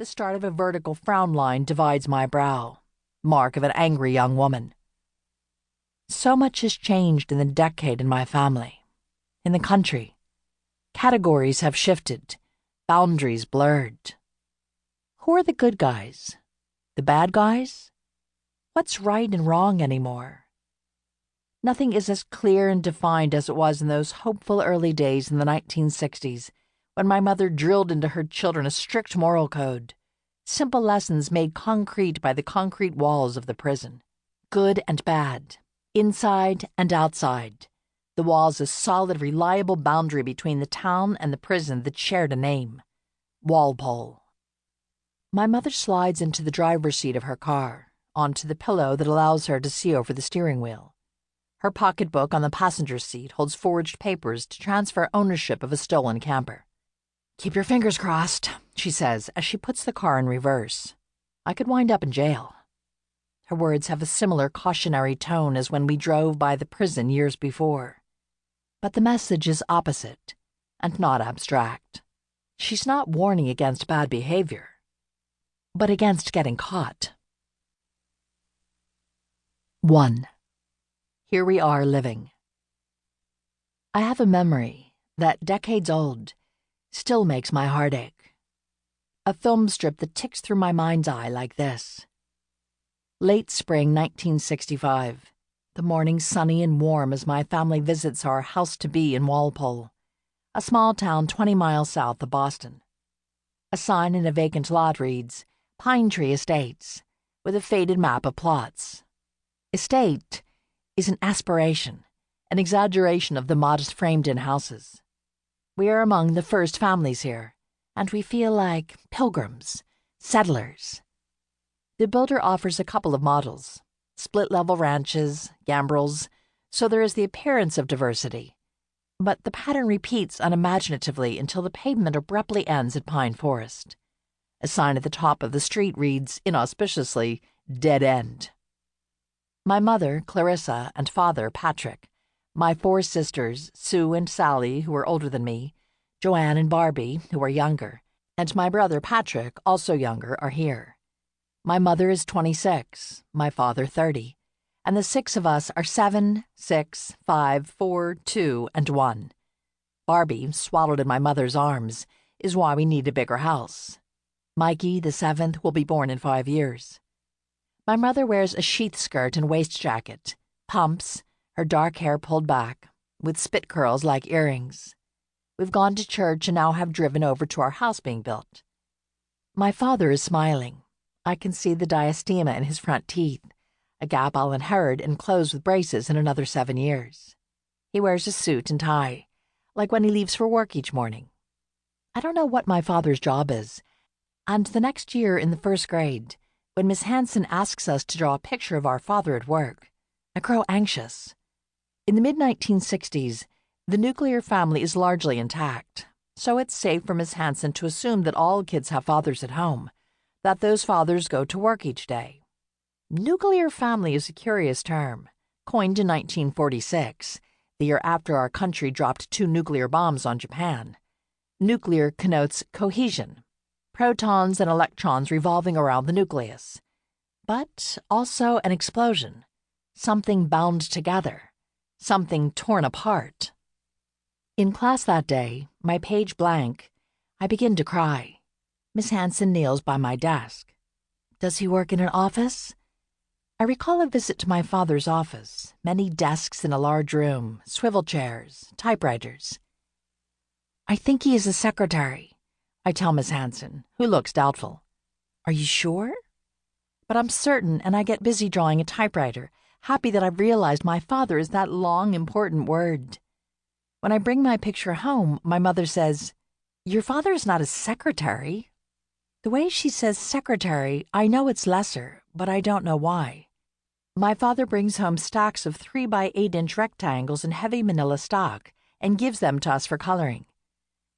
The start of a vertical frown line divides my brow, mark of an angry young woman. So much has changed in the decade in my family, in the country. Categories have shifted, boundaries blurred. Who are the good guys? The bad guys? What's right and wrong anymore? Nothing is as clear and defined as it was in those hopeful early days in the 1960s, when my mother drilled into her children a strict moral code, simple lessons made concrete by the concrete walls of the prison. Good and bad, inside and outside. The walls a solid, reliable boundary between the town and the prison that shared a name. Walpole. My mother slides into the driver's seat of her car, onto the pillow that allows her to see over the steering wheel. Her pocketbook on the passenger's seat holds forged papers to transfer ownership of a stolen camper. "Keep your fingers crossed," she says as she puts the car in reverse. "I could wind up in jail." Her words have a similar cautionary tone as when we drove by the prison years before. But the message is opposite, and not abstract. She's not warning against bad behavior, but against getting caught. 1. Here we are living. I have a memory that, decades old, still makes my heart ache. A film strip that ticks through my mind's eye like this. Late spring 1965. The morning sunny and warm as my family visits our house-to-be in Walpole, a small town 20 miles south of Boston. A sign in a vacant lot reads, Pine Tree Estates, with a faded map of plots. Estate is an aspiration, an exaggeration of the modest framed-in houses. We are among the first families here, and we feel like pilgrims, settlers. The builder offers a couple of models, split-level ranches, gambrels, so there is the appearance of diversity. But the pattern repeats unimaginatively until the pavement abruptly ends at Pine Forest. A sign at the top of the street reads, inauspiciously, Dead End. My mother, Clarissa, and father, Patrick, my 4 sisters, Sue and Sally, who are older than me, Joanne and Barbie, who are younger, and my brother, Patrick, also younger, are here. My mother is 26, my father 30, and the 6 of us are 7, 6, 5, 4, 2, and 1. Barbie, swaddled in my mother's arms, is why we need a bigger house. Mikey, the 7th, will be born in 5 years. My mother wears a sheath skirt and waist jacket, pumps, her dark hair pulled back, with spit curls like earrings. We've gone to church and now have driven over to our house being built. My father is smiling. I can see the diastema in his front teeth, a gap I'll inherit and close with braces in another 7 years. He wears a suit and tie, like when he leaves for work each morning. I don't know what my father's job is, and the next year in the 1st grade, when Miss Hanson asks us to draw a picture of our father at work, I grow anxious. In the mid-1960s, the nuclear family is largely intact, so it's safe for Miss Hanson to assume that all kids have fathers at home, that those fathers go to work each day. Nuclear family is a curious term, coined in 1946, the year after our country dropped 2 nuclear bombs on Japan. Nuclear connotes cohesion, protons and electrons revolving around the nucleus, but also an explosion, something bound together, something torn apart. In class that day, my page blank, I begin to cry. Miss Hanson kneels by my desk. Does he work in an office? I recall a visit to my father's office, many desks in a large room, swivel chairs, typewriters. I think he is a secretary, I tell Miss Hanson, who looks doubtful. Are you sure? But I'm certain, and I get busy drawing a typewriter, happy that I've realized my father is that long, important word. When I bring my picture home, my mother says, Your father is not a secretary. The way she says secretary, I know it's lesser, but I don't know why. My father brings home stacks of 3 by 8-inch rectangles in heavy manila stock and gives them to us for coloring.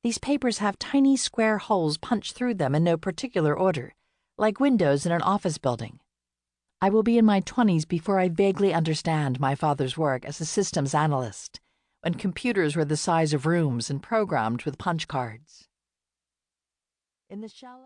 These papers have tiny square holes punched through them in no particular order, like windows in an office building. I will be in my 20s before I vaguely understand my father's work as a systems analyst, when computers were the size of rooms and programmed with punch cards. In the shell of